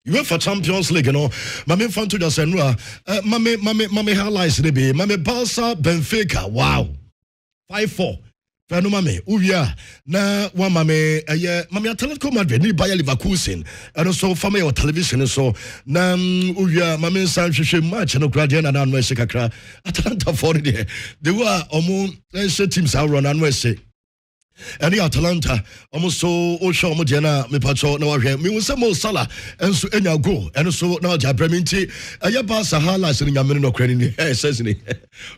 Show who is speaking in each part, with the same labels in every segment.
Speaker 1: UEFA Champions League, Mame Fanto just said, Mame highlights the be, Mame Barca, Benfica, wow, 5-4. Fano mame, Uvia, na wa mame, mame Atletico Madrid, ni Bayer Leverkusen, and also family or television, so na Uvia, mame Sanchez match, and Ukrainian and Anwese Kakra, Atlanta for the day. They were almost teams out run Anwese. And the Atalanta almost so show Modiana, me pacho, no, me was some more Salah, and so any go, and so now Jabraminti, a Yabasa highlights in Yamino Credit, says he.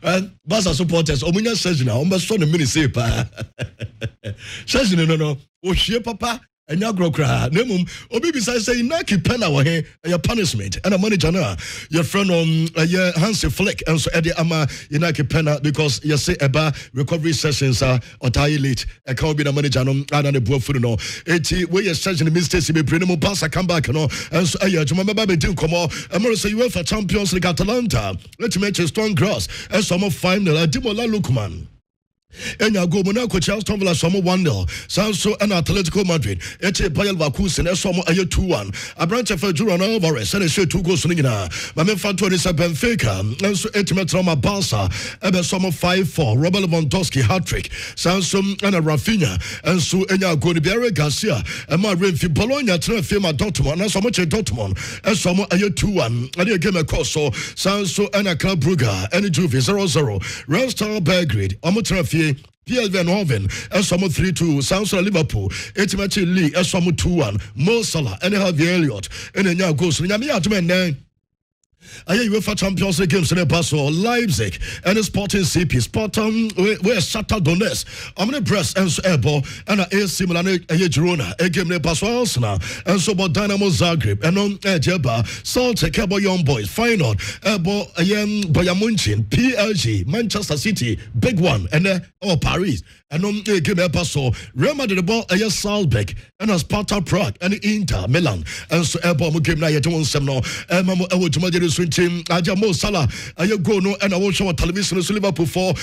Speaker 1: And Basa supporters, Omunia says now, almost so the mini sepa. Says no, oh, she papa. And now grow cry. Nemum, Obi besides saying Naki pen our hair and your punishment and a manager now. Your friend on Hansi Flick and so Eddie Ama Naki penna because you say about recovery sessions are or tie late. I can't be the manager no and the boy food no. 80 where you're session the mistakes be bring them pass come back no and so I remember baby do come on. I'm gonna say UEFA Champions League Atalanta. Let's mention strong cross and some of final Dimola Lukman. Enya go Monaco Chelsea Villa somo 1-0 Sanso and Atletico Madrid eche Bayer Leverkusen somo 2-1 Abrante for Julian Alvarez and she 2 goals nina Mame Fanto is Benfica and so Etimetroma Barca ebe somo 5-4 Robert Lewandowski hat-trick Sanso and Rafinha and so enya go ni Biare Garcia and ma Renfi Bologna transfer ma Dortmund and so much Dortmund and somo 2-1 and the game course so Sanso and Club Brugge and Juve 0-0 Real Star Belgrade transfer PSV Eindhoven, Esomo 3-2, Sounds Liverpool, Etimachi Lee, Esomo 2-1, Mo Salah, and Harvey Elliott, and then now goes to Yami UEFA Champions League games in the Basel, Leipzig, and the Sporting CP, Sporting, where Shakhtar Donetsk, I'm going to press and so Ebo, and AC Milan, Girona, a game in the Basel Arsenal, and so about Dynamo Zagreb, and on Jeba, Celtic, Ebo Young Boys, Feyenoord, Ebo, Bayern Munich, PLG, Manchester City, big one, and Paris. And on the game Basel, Real Madrid, Salzburg, and Sparta Prague, and Inter Milan, and so Ebo game now, you don't say no, and Mamma team Mo Salah go no and I will show television so Liverpool for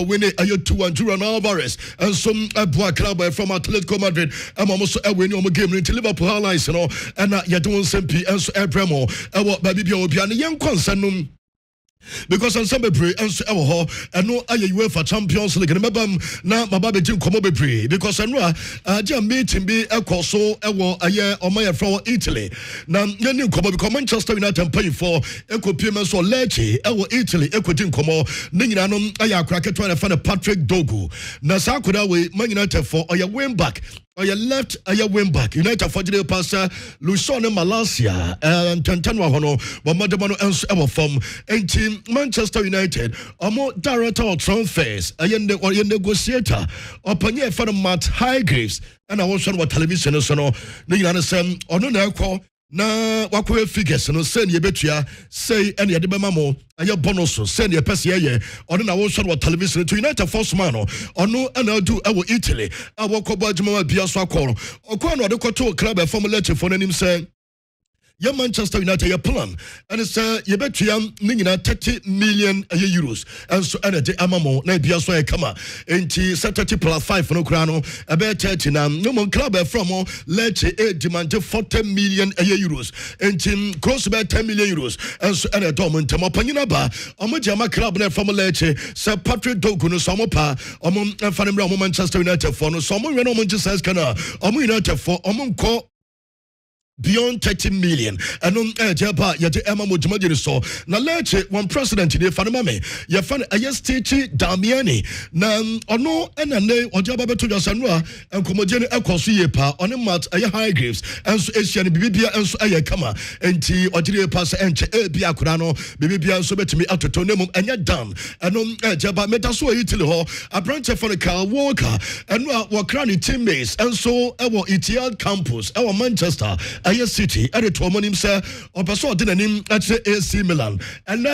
Speaker 1: win it 2-1 Julian Alvarez and some club from Atletico Madrid and almost win game into Liverpool highlights and you don't SMP and so Bremo baby obi and young concern because on some pray and so and no UEFA Champions League remember na my baby team come pray because I know meeting be so on my from Italy now you come because Manchester United pay for payments for Lecce Italy team come nina no crack trying to find a Patrick Dogu na sa koda we Man United for wing back or your left wing back United for the passer Lawson Malaysia and Tantanwa hono but madamano and from team Manchester United more director of transfers or your negotiator or panye for the Matt Highgraves and I was on what television so no you understand or no call na wakwe figures no send ye betua say any de mamo aye bonus send ye pese ye ono na wo shot television to United force man ono ana do e Italy awokobo adwuma bia so akoro okwa no de koto club e formula for nanim say your Manchester United your plan and it's you bet you ningina 30 million euros and so and the amamo na bia so e kama enti 30 plus 5 no kra no e be 30 na no mon club from Lecce demand 40 million euros enti close about 10 million euros and so and the dormant opanyina ba omojama club na from Lecce Sir Patrick Dogu no so pa omon fanem Manchester United for no so mo we no Manchester kana omon United for omon ko beyond 30 million and on Japa yet Emma Mujimadi so na Lecce one president in the Fanamame ya fan Ayestichi Damiani na ono enane ojaba beto jasanwa and komodian ekosu yepa on a mat aye high graves and so Asian bibia and so aye kama enti ojire pass enche bia kura no bibia so betimi atoto nemum enya dam and on Jaba metaso Italy ho a branch for the Kyle Walker and wa crani teammates and so our Etihad campus our Manchester Aye City at the Tomonim sir or Paso Dinanim at the AC Milan and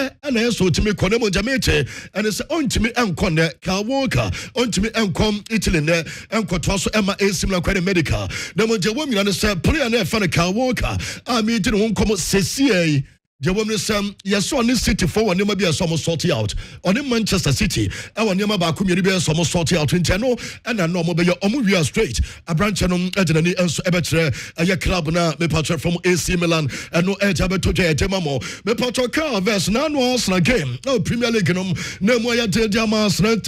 Speaker 1: so to me Conemo Jamete and it's on to me and Conde Kyle Walker on to me and come Italy and Cotoso Emma AC Milan Credit Medical. The Moja woman understand player and fan Kyle Walker. I mean didn't come CCA the woman some yes on this city for one be a summer sorted out on in Manchester City I want never back community be a summer sorted out in Teno and a normal be your omu straight a branch and edeni and so a club na me patch from AC Milan and no edge abeto demamo me patch car verse na no Arsenal game no Premier League no mo ya de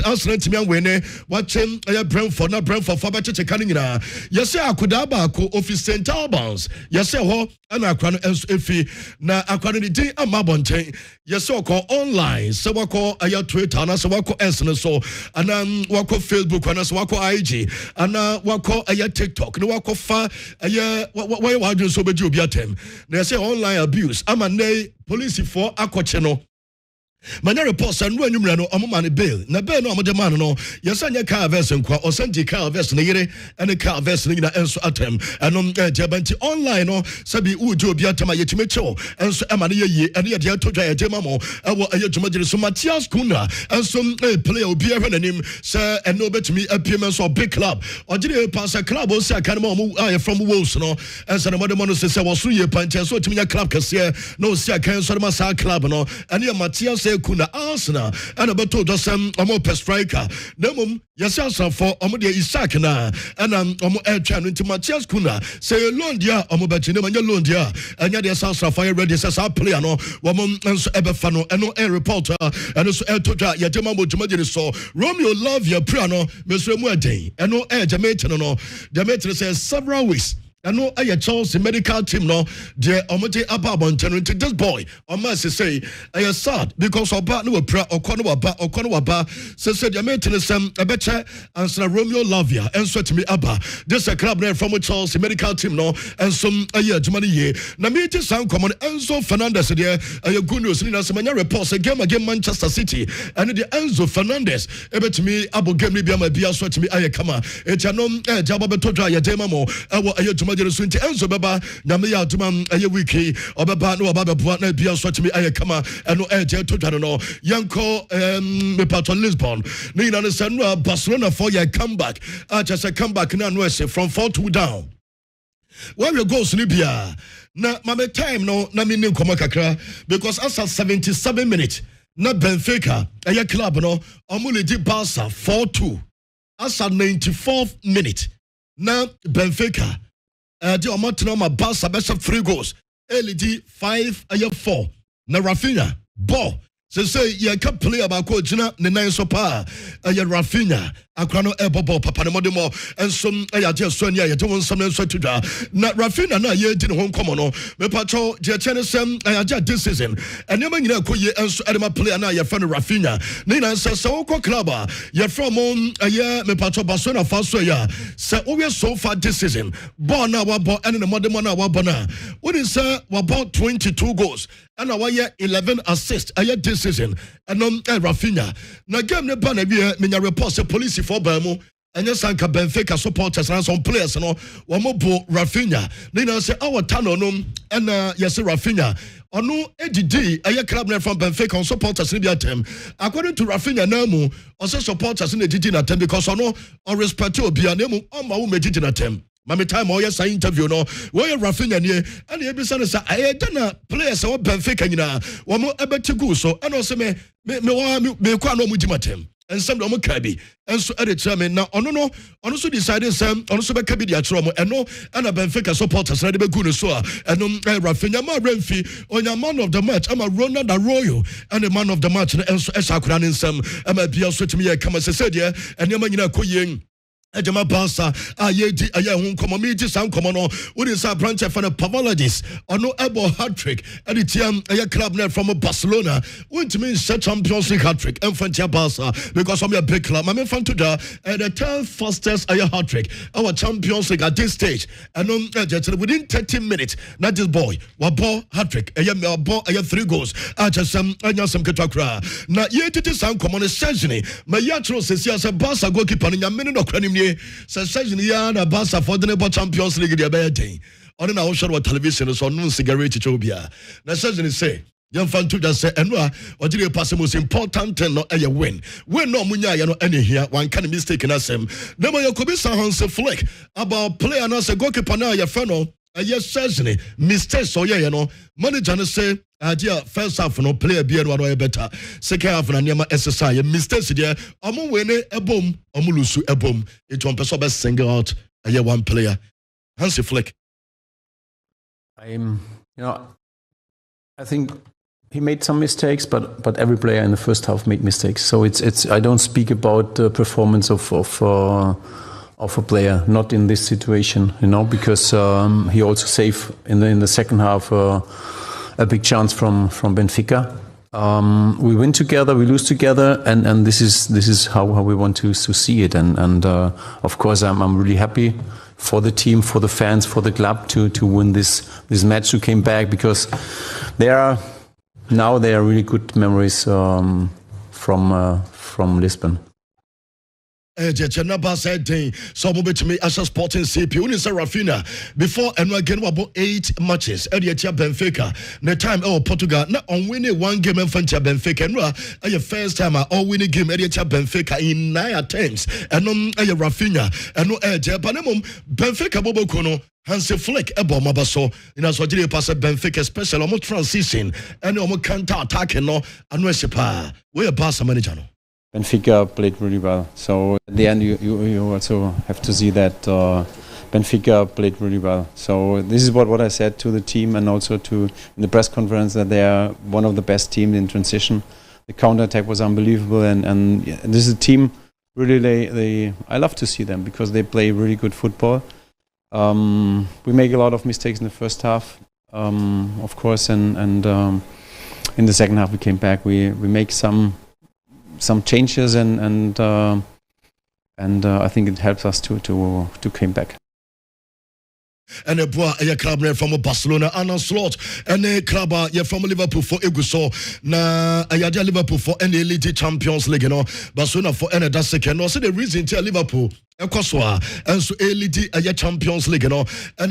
Speaker 1: Arsenal team win watching a Brentford na Brentford for better kanina yes akuda ba ko office St Albans yes ho and akwa no efi na akwa the day amabonten yes so call online so we call Twitter na so we call S so and we call Facebook and so we call IG and we call TikTok no we call fa why do so be obiatem na say online abuse amane police for akoche no manya reports and when you know amman bail na bail no amode man no yesanya car verse nkwa osanji car verse ne yere and car verse ne na enso atem enom jabanti online no sabi ujo obi atem ayetime chewo enso amane ye and ye de todwa ye jema mo ewo ayejumagire so Matthias Kuna enso player obi ehwe nanim say eno betumi apiem so big club ogire pass club o say kan mo from Wolves no enso na modemo no say wo so ye panche so tumi nya club kase no say kan so ma sa club no and ye Matthias Kuna Arsenal and about to do some per striker. Nemum, yes, for Omodia Isaac na and air channel into Matthias Kuna. Say Londia, Omobatinum and your Londia, and yet there's also fire ready as our player no woman and so Ebefano and no air reporter and also air to Yatemamo Jumadi so Romeo love your piano, Mr. Muade, and no air Jamaican no. Jamaican says several weeks. I know I Chelsea medical team no the omote ababon to this boy on mercy say I sad because of bad no pra okono waba say the maintenance a better answer Romeo Lavia and so to me abba this a club there from Chelsea medical team no and some a year Jumani ye na me just sound common Enzo Fernandez there a good news in some reports again Manchester City and the Enzo Fernandez ebe to me abo game me be my bia so to me aye kama echanom jaba beto dra ye demamo ewo Sunti Enzo Baba, Namia Tumam, a wiki, or Baba, no Baba, na Bia Swatmi, Ayakama, and no Air to Tano, Yanko, Mepato Lisbon, Nina Sandra, Barcelona for your comeback, just a comeback in Anwese from 4-2 down. Where you go, Snibia? Na mame time no, na mi nim kakra because after 77 minutes, na Benfica, a club no, Omuli di Barca 4-2. After 94th minute, na Benfica. The Omotinoma Barca best of 3 goals. LED 5-4. Na Rafinha ball. Say you can play about Kojina the 9 so pa. Rafinha akrano ebobo papa ne modemo ensom just sonia you don't some so to da. Na Rafinha na ye di ho nkomo no. Me pacho je chene sem this season. And nyama nyina koye enso edema player na ye friend Rafinha. Ne na say so ko club ye from me pacho Barcelona fa so ya. Say we so far this season. Ball na wa ball and the modemo na wa bona. What is about 22 goals. And I want 11 assists. This season. And Rafinha. Now game ne ban me report the police for Bamo. And yes, Anka Benfica supporters and some players, no, Wamobo Rafinha. Then I say our Tano and yes, Rafinha. Ono EDD, a club from Benfica on supporters in the attempt. According to Rafinha Namu, also supporters in the Gigi attempt because ono on respect to Bianemu on my own Gigi attempt. Mami time oh yes I interview no where Rafinha nie and the episode say I done players or Benfica nyina wo mo ebeti go so and also me kwa no mu dimatem and some do mo kabi and so at the time na ono so decided some ono so be kabi dia chro mo and no and Benfica supporters na de be go no so and Rafinha ma Renfi onya man of the match am a Ronald Arroyo and the man of the match and so esakura nsem am a bia so timi kama se said there and nyama nyina koyen Ejama Barca, ayedi ayahun komo meji san komo no. Wodi sa branch for the Pavalidis. Ono ebo hat-trick. Edi tiam aya club net from Barcelona. Won't mean set Champions League hat-trick. Enfantia Barca because I'm a big club. I'm fan to the 10th fastest aya hat-trick. Our Champions League at this stage. And within 30 minutes, not this boy. Wabo hat-trick. Aya ball aya 3 goals. Just some ketakra. Na yeti san komo ne session. Ma yatro sesi as a Barca goalkeeper in a minute of credit. Session ya na Barca for the Champions League dia be den on na wo show television so no cigarette chobia na session say yan fan to just say enwa ojire pass most important thing no e win no munya ya no any here one kind of mistake na sem na mo yakobi sa hanse flick about player na say goalkeeper na ya fa no yes certainly mistakes so yeah you know manager no say idea first half no player be no better second half na niam exercise mistakes there omo we ne ebom omo lusu ebom it one person be single out one player Hansi Flick.
Speaker 2: I think he made some mistakes, but every player in the first half made mistakes. So it's I don't speak about the performance of a player, not in this situation, because he also saved in the second half a big chance from Benfica. We win together, we lose together, and this is how we want to see it. And of course, I'm really happy for the team, for the fans, for the club to win this match, to came back, because there are really good memories from Lisbon.
Speaker 1: Jenaba said, so to me as a sporting CP. When is Rafinha before and again about 8 matches. Ediatia Benfica. The time Portugal not on winning one game in front of Benfica. And first time all winning game Ediatia Benfica in 9 attempts. And Rafinha and no Panamum Benfica Bobo Kono. Hansi Flick mabaso in as wajiri pass Benfica special almost transition and almost counter attack and Anwesepa. We are Barca manager.
Speaker 2: Benfica played really well. So at the end, you also have to see that Benfica played really well. So this is what I said to the team and also in the press conference, that they are one of the best teams in transition. The counter-attack was unbelievable, and this is a team really I love to see them because they play really good football. We make a lot of mistakes in the first half, of course, and in the second half we came back. We make some changes and I think it helps us to come back.
Speaker 1: And a boy a club from Barcelona and slot and a club from Liverpool for Eguso na a Liverpool for any elite Champions League Barcelona for any that second no so the reason to Liverpool Ekoswa and so elite a Champions League and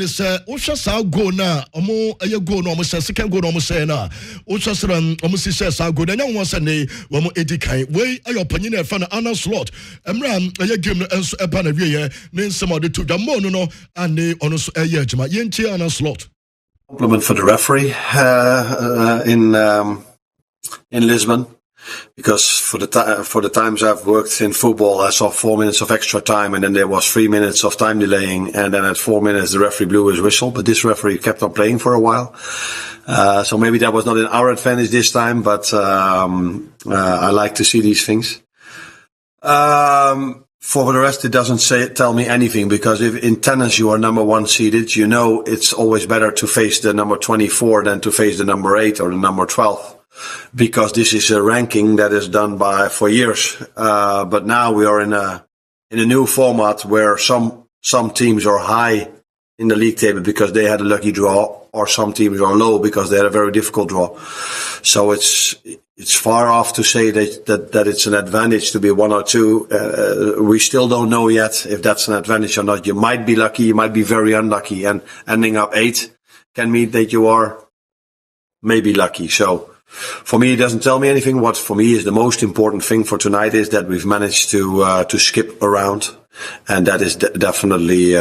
Speaker 1: it's Osha sa go na omo a go no omo second go no omo say na Osha sran omo si sa go na nyan won ne wo mo edikan we ayo panyin e fa na Arnold Slot emra a game no enso eba na wie ne nsem ode to damo no and ono so Slot.
Speaker 3: Compliment for the referee in Lisbon, because for the times I've worked in football, I saw 4 minutes of extra time, and then there was 3 minutes of time delaying, and then at 4 minutes the referee blew his whistle. But this referee kept on playing for a while, so maybe that was not in our advantage this time. But I like to see these things. For the rest, it doesn't tell me anything, because if in tennis you are number 1 seeded, it's always better to face the number 24 than to face the number 8 or the number 12, because this is a ranking that is done for years. But now we are in a new format where some teams are high in the league table because they had a lucky draw, or some teams are low because they had a very difficult draw. So it's far off to say that it's an advantage to be 1 or 2. We still don't know yet if that's an advantage or not. You might be lucky, you might be very unlucky, and ending up 8 can mean that you are maybe lucky. So for me, it doesn't tell me anything. What for me is the most important thing for tonight is that we've managed to skip around, and that is definitely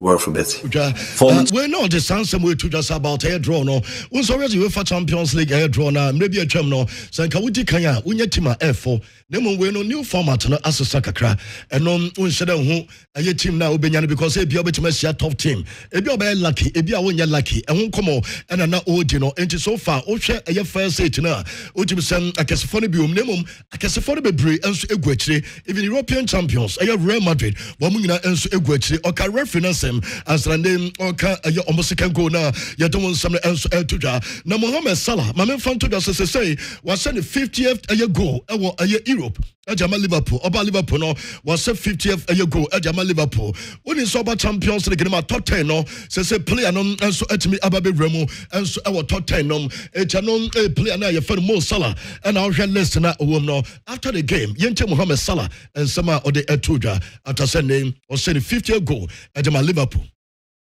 Speaker 3: worth a bit.
Speaker 1: We're not the same way to just about air draw no. Once already UEFA Champions League air draw na maybe a term no. So can we kanya unya team F4. Nemo we no new format no asesa kakra. And no unsheda hu aye team na obenya because e bia obetima sia top team. E bia obe lucky, e bia wonya lucky. E ho komo and na odi no. Enti so far o hwe aye first eight na. Otim sem akesefo no biom nemom akesefo no bebre enso egu akire. Even European champions aye Real Madrid. Wa mu nyina enso egu akire. Oka reference as the name oka aye almost can go na. Ya don some enso eltuja. Na Mohamed Salah, my man fan to just say was send the 50th aye goal e aye Europe. Ejama Liverpool, Oba Liverpool no was 50th a year ago. Ejama Liverpool. When it's about Champions League, my top 10 no. Say player no and so etimi ababe remo and so our top 10 no. Ejanon a player na your friend Mo Salah and our list na no. After the game, Yente Mohamed Salah and Sama or the Etuja after saying or saying 50th goal. Ejama Liverpool.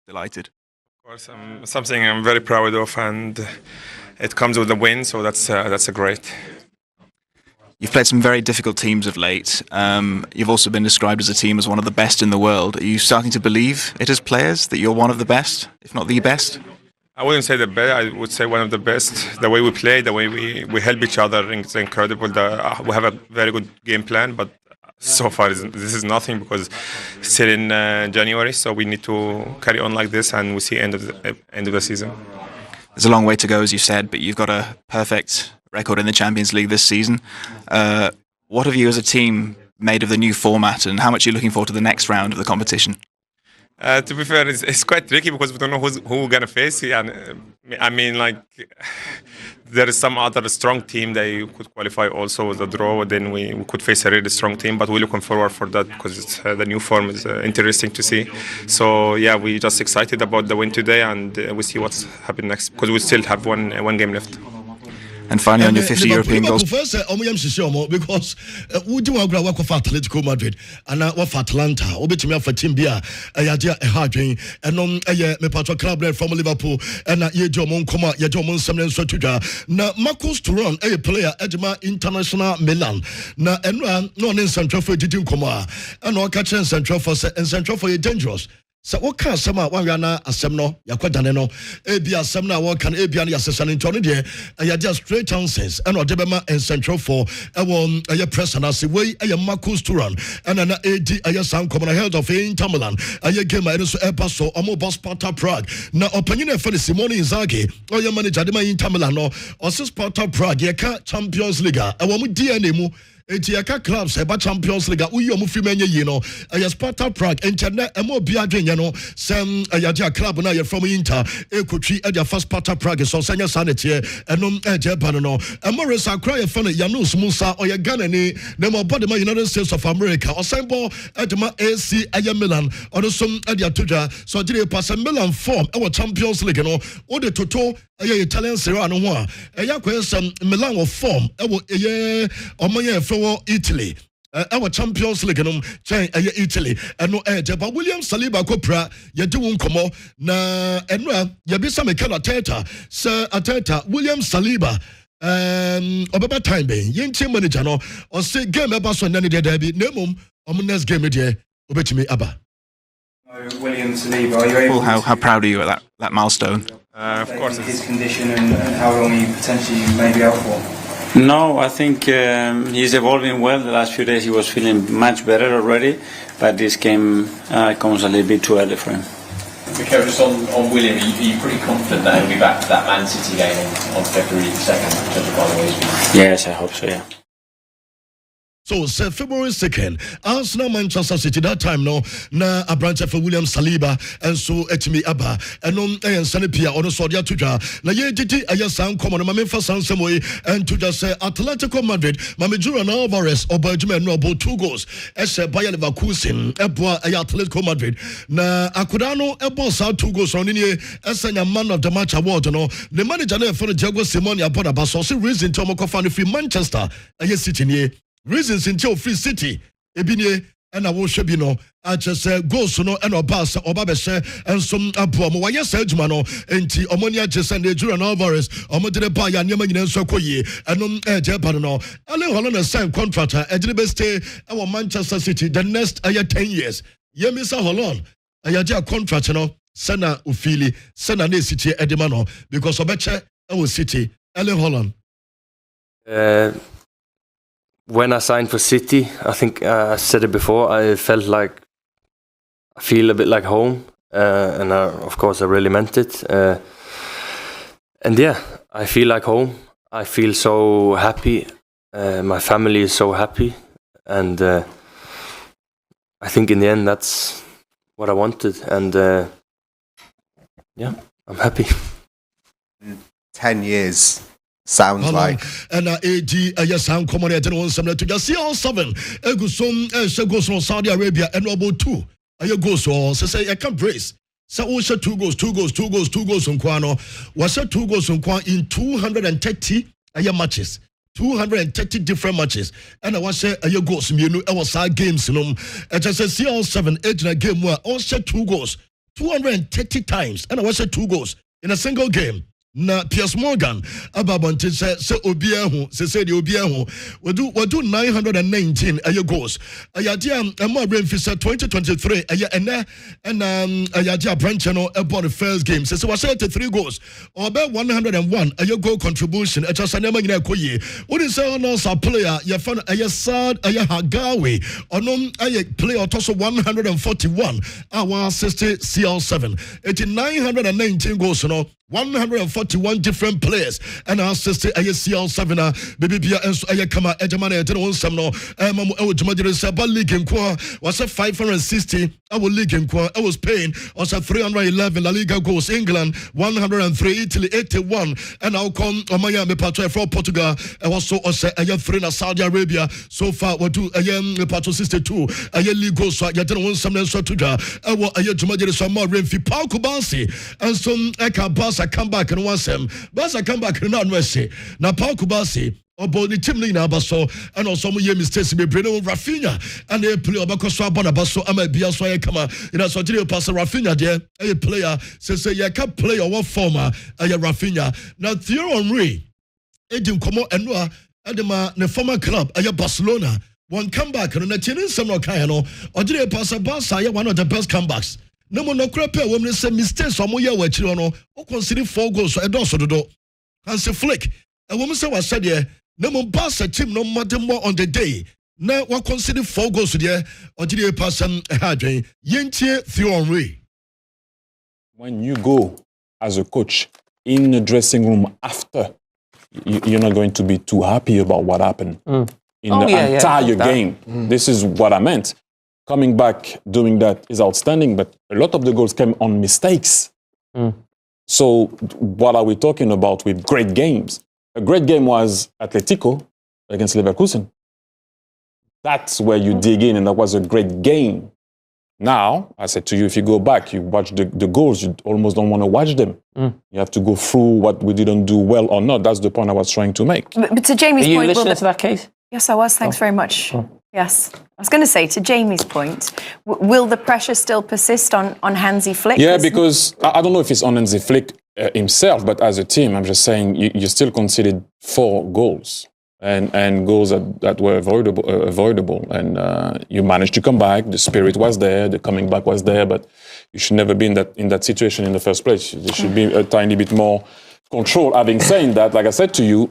Speaker 4: Delighted. Of course, something I'm very proud of, and it comes with the win, so that's a great.
Speaker 5: You've played some very difficult teams of late. You've also been described as a team as one of the best in the world. Are you starting to believe it as players that you're one of the best, if not the best?
Speaker 4: I wouldn't say the best. I would say one of the best. The way we play, the way we help each other, it's incredible. We have a very good game plan, but so far this is nothing because it's still in January. So we need to carry on like this, and we see end of the season.
Speaker 5: There's a long way to go, as you said, but you've got a perfect record in the Champions League this season. What have you as a team made of the new format, and how much are you looking forward to the next round of the competition?
Speaker 4: To be fair, it's quite tricky because we don't know who we're gonna face. And I mean, like, there is some other strong team that could qualify also with a draw. Then we could face a really strong team, but we're looking forward for that because it's, the new form is interesting to see. So yeah, we're just excited about the win today, and we see what's happening next because we still have one game left.
Speaker 5: And finally, on your 50 European goals.
Speaker 1: First, because we do work with Atletico Madrid and with Atlanta. We bet me for team beer. I did a hard drink and on me patro club from Liverpool and ye Jomon Coma, ye Jomon Samuel Sotuja. Now, Marcus Turan, a player at International Milan. Now, and no in Central for Didim Coma and no catching Central for and Central for dangerous. So what can some one yana asemno yakwadaneno ebia asemna what can ebia na yasesan ntone de ayade straight chances and odebema and central for ewon aye press and as way aye Marcus Turan and na AD aye san common head of Inter Milan aye game aye so eba so omo boss Sparta Prague na opanyin e fere Simone Inzaghi oye manager de Inter Milan no osi Sparta Prague ye ka Champions League ewo mu DNA mu Etiaka clubs eba Champions League uyo mu free menye no Sparta Prague internet emo bia dwenye no sem ayadia club na ye from Inter ekotwi edia first Sparta Prague so sanya sanete enom ejeban no Morris akra ye fane Yanus Musa oye Ghana ni nemo body man United States of America osembo edema AC aye Milan onosum edia toja so dire pass Milan form e Champions League no o de toto aye Italian Serie A no ho a eya kwesem Milan of form e ye omoye Italy our Champions League no chain Italy and no but William Saliba kopra ye do nkomo na enra ye bisa me kala Ateta Sir Ateta William Saliba obeba time be yenti manager no o say game eba so nani de da bi nemum next game de obetimi aba.
Speaker 6: William Saliba, are you able
Speaker 5: how proud are you at that milestone?
Speaker 4: Of course,
Speaker 6: his condition and how long he potentially may be out for?
Speaker 7: No, I think he's evolving well. The last few days he was feeling much better already, but this game comes a little bit too early for him.
Speaker 8: Mikel, just on William, are you pretty confident that he'll be back for that Man City game on February 2nd, judging by the way he's been?
Speaker 7: Yes, I hope so, yeah.
Speaker 1: So, February 2nd, Arsenal Manchester City that time no na a branch for William Saliba and so etimi aba and on Sanepia or so dia tuja na ye didi ayasan come on ma memfa sansemo and to just say Atletico Madrid Mame Julian Alvarez obajuma no about 2 goals ese Bayer Leverkusen eboa Atletico Madrid na akudano ebo sa 2 goals on ni esenya man of the match award no the manager na for Diego Simeone aboda ba so reason to omokofa no free Manchester aye City ni reasons until free City ebinie and I will show you no I just say go so no and obasa obabese and some abo mo waye sa adwuma no enti omonia just and Julian Alvarez omodere ba ya nyema nyina nso koyi enom ejeba no Erling Haaland sign contract ejebe stay our Manchester City the next 10 years Yemisa Haaland ayaja contract no sana ufili sana na City edema no because obeche our City Erling Haaland
Speaker 9: when I signed for City, I think I said it before, I feel a bit like home, and of course I really meant it. And yeah, I feel like home. I feel so happy. My family is so happy, and I think in the end that's what I wanted. And yeah, I'm happy.
Speaker 10: 10 years. Sounds like
Speaker 1: and AD yes I'm coming at on some to just see all 7 egusum goes from Saudi Arabia and about 2 aye goes so say I can brace so we shot 2 goals on kwano was 2 goals on kwan in 230 matches 230 different matches and I was say aye goals mienu e was our games no I just say see all 7 8 in a game where all shot 2 goals 230 times and I was say 2 goals in a single game na Piers Morgan ababonte se obia ho se the obia ho wadu 919 goals ayadia ema Benfica 2023 ene ayadia branch no about the first game se was 33 goals or be 101 goal contribution just anema nyina koye wodi say no sa player ye fan sad Hagawe onom player to 141 our 60 CL7 919 goals no 141 different players and our sister CL7 baby bia enso kama ejamana ete no nsam no mamu ejumajire seba league nko was 560 our league nko was Spain was 311 La Liga goals England 103 Italy 81 and now come omaya me patro from Portugal was so 3 na Saudi Arabia so far we do me patro 62 league goals so yete no nsam na so tuja ejumajire so ma Renfi Paul Kubansi and some Barca come back and once Barca come back and not say na Paul Kubasi obo the team na abaso and also mo mistakes be Bruno Rafinha and they play obakoso abona baso ama bia so ye kama ina so jire pass Rafinha there a player say you can play or what former Rafinha now Thierry Henry edim komo eno adema the former club Barcelona one comeback and na tinin some no kan no ojire pass Barca one of the best comebacks. No more no crap when they say mistakes or more which you know, or consider 4 goals so I don't so do. Hansi Flick, a woman say was said here, no more pass a team no matter more on the day. Now what consider 4 goals there or did you pass some Hadrian Yentie Theory?
Speaker 11: When you go as a coach in the dressing room after, you're not going to be too happy about what happened in the entire game. This is what I meant. Coming back, doing that is outstanding, but a lot of the goals came on mistakes. So what are we talking about with great games? A great game was Atletico against Leverkusen. That's where you dig in, and that was a great game. Now, I said to you, if you go back, you watch the goals, you almost don't want to watch them. You have to go through what we didn't do well or not. That's the point I was trying to make.
Speaker 12: But to Jamie's point...
Speaker 7: Are you listening to that case?
Speaker 12: Yes, I was. Thanks very much. Yes. I was going to say, to Jamie's point, will the pressure still persist on Hansi Flick?
Speaker 11: Yeah, because I don't know if it's on Hansi Flick himself, but as a team, I'm just saying you still conceded 4 goals and goals that were avoidable. And you managed to come back. The spirit was there. The coming back was there. But you should never be in that situation in the first place. There should be a tiny bit more control. Having said that, like I said to you,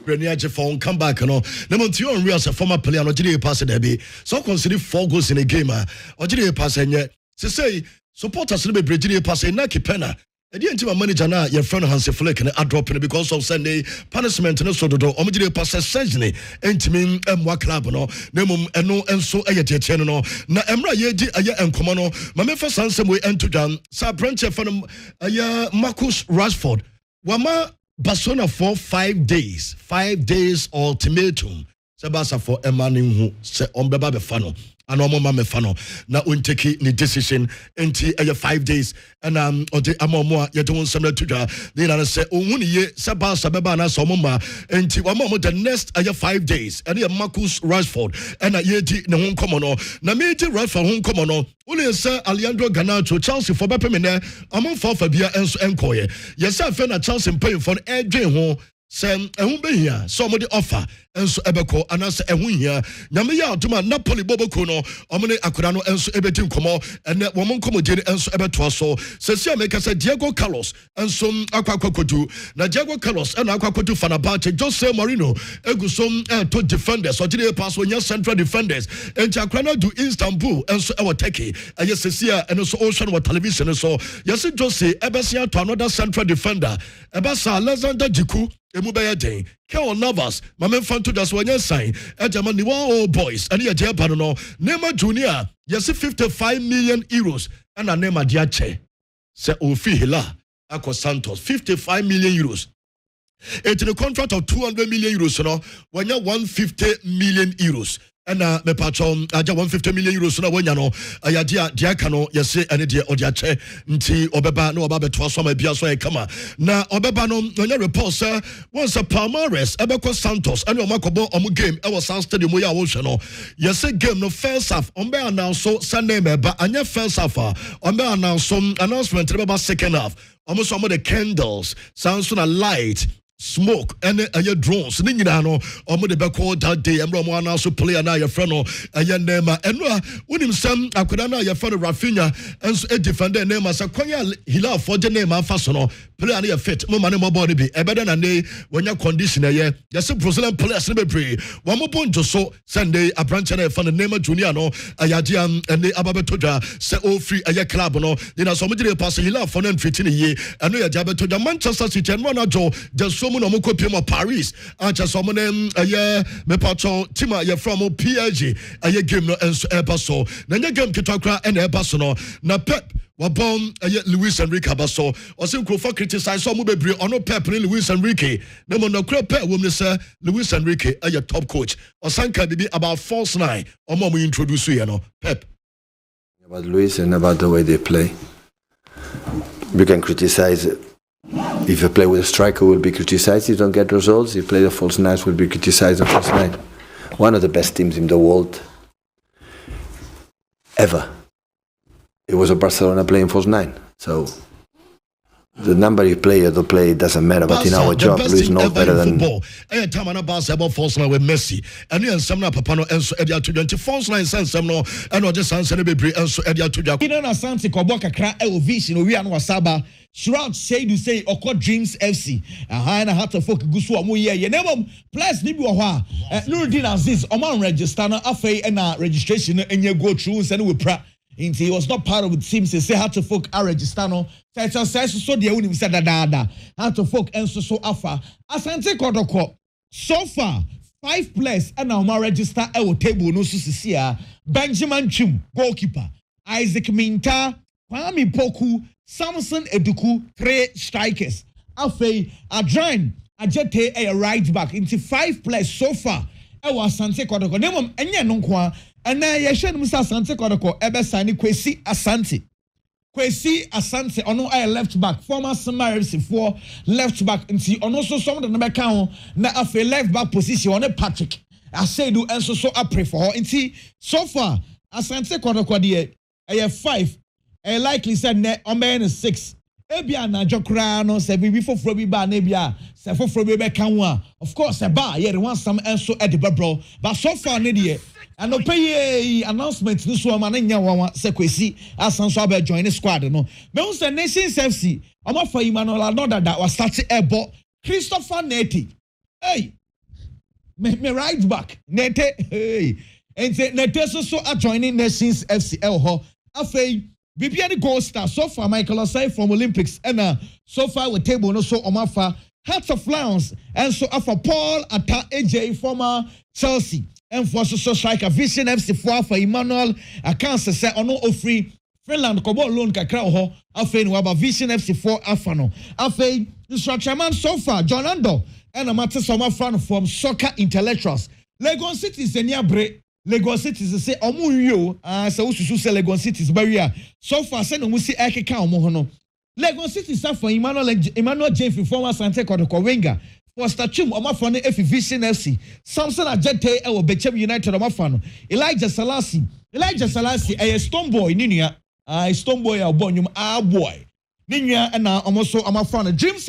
Speaker 1: come back, you know. Thierry Henry as a former player, no did pass it. So consider 4 goals in a game. Or did pass it? Say supporters will be Brazilian pass in Naki Pena. I didn't my manager now. Your friend Hansi Flick and I drop in because of Sunday punishment and so do. Omidire pass essentially. Entimin M1 club no. Nemum eno enso ayete no. Na emra yeji aya enkomano. Mame first answer we ento dan. Sa branch fan aya Marcus Rashford. Wama Barcelona for 5 days. 5 days ultimatum. Sebasa for Emmanuel se ombeba befano. Anomo mama fano na unteki ni decision enti 5 days and ode amomo ye don some tuja then I say ohuni ye Sebasa beba na so mama enti wamo the next 5 days and Marcus Rashford and ye di ne ho komo no na me di Rashford ho komo no only say Alejandro Garnacho Chelsea for bepe me na amon for bia enso enkoye ye say fe na Chelsea paying for edwen ho Sem ehun be hia so mo de offer enso ebeko anase ehun hia nyame ya aduma Napoli boboko no omne akura no enso ebeti nkomo ene wo mo nkomo je enso ebeto so sesi make say Diego Carlos enso akwakodu na Diego Carlos ena akwakodu Fenerbahce Jose Mourinho egusom to defenders so jide pass onya central defenders enti akura no do Istanbul enso ewo Turkey aye sesi eno so ocean wa television so yesi Jose ebesia to another central defender ebasa Alexander Jiku emu be yeden Kel Navas mame fanto das wanya sign ejama ni all boys and ye jepa no Neymar Junior yes 55 million euros and a Neymar diache se ofi hila ako Santos 55 million euros. It's in a contract of 200 million euros no wanya 150 million euros and me patron aja 150 million euros na wanya no ayadia dia ka no yese ene de odiache nti obeba na oba beto so ma bia so e kama na obeba no onye report say once a Palmares ebeko Santos and omakobo omu game e was stadium ya wo hwe no yese game no first half on be announce so Sunday meba anya first half on be announce announcement about second half almost some of the candles sounds so light smoke and drones ni nyina no omo de beko that day emro mo announce player na your friend no nema enwa wonim sam akoda na your friend Rafinha enso a defender nema sa kwanya Hilal for the name afa so no player na your fit mo mane mo ball bi ebeda na ne wonya condition ye yes Brazilian players ne bebre wo mo bonjo so Sunday abranche na fan nema junior no ayade am ene ababetodwa se all free aye club no na so mo dire pass Hilal for na mfiti ne ye eno ya jabetodwa Manchester City and Ronaldo just no mo kopie mo Paris ancha so mo nem me pacho tima ye from PSG aye game no enso eba so na nya game kitwa and eba so no na Pep wabon Luis Enrique abaso o se nkrofo criticize so mo bebre ono Pep ni Luis Enrique na mo no kra Pep wo me say Luis Enrique aye top coach o sanka bibi about false nine o mo introduce you no Pep
Speaker 13: about Luis and about the way they play. You can criticize it. If you play with a striker, will be criticized. You don't get results. If you play the false nine, will be criticized. The false nine, one of the best teams in the world ever. It was a Barcelona playing false nine. So the number you play or don't play, it doesn't matter. But in our job, Luis knows better than.
Speaker 1: Any time I about false nine with Messi, and you and some na papa no enso edia to 20 false nine sense some no, and just answer be brave enso edia to ja.
Speaker 14: Ina na Santi kobo kakra e vision we an wasaba. Shroud say to say Oko Dreams FC. And I had to focus gusu amu ye never plus ni bi wo ha. Nuruddin Aziz oman register na afei na registration enye go through send we pra. He was not part of the team. Say had to folk a register no. So the unim said da. Had to folk and so afa. Asante Kodoko. So far 5 players and now my register our table no susisia. Benjamin Chum goalkeeper. Isaac Minta, Kwame Poku, Samson Eduku, 3 strikers. Afei Adrian Ajete a right back into 5 players so far. Ewa Asante Kodoko. Nemom enye no kwa. And now Yeshen Musa Asante Kodoko Ebe Sani Kwesi Asante. Kwesi Asante ono a left back. Former Samaris for left back. Nti ono so some of the number count na afe left back position on Patrick. Asedu and so I pray for her. Nti so far Asante Kodoko de 5. I likely said ne on 6. Ebia na jokra no se bibi foforo bi ba na bia se foforo bi be kan of course e ba ye want some enso e de bro but so far ne de and no pay announcement ni so ma na nya wan se Kwesi asanso aba join the squad no me won say Nations FC omo fa Emmanuel another that was start ebo Christopher Neti hey me right back Nete hey and say Nete so joining Nations FC ho afei BPN goal star so far Michael Osei from Olympics and so far with table no so omafa Hearts of Lions and so after Paul Ata AJ former Chelsea and for so striker Vision FC for Emmanuel Akanse say ono ofri Finland kobo loan kakra ho afei no aba Vision FC for afano afei instructorman so far John Ando and amate some fan from Soccer Intellectuals Lagos City seniabre Lagos Cities say omu yo so ususu say Lagos Cities barrier so far say no musi ekeka omo ho no Lagos Cities for Emmanuel James former Sante Kodoko Wenger for Stachum omafo no F Vision FC Samson Ajete e wo Bechem United omafo no Elijah Salasi a Stone Boy ni nua Stone Boy a obonyum boy ni nua na omo so omafo no Dreams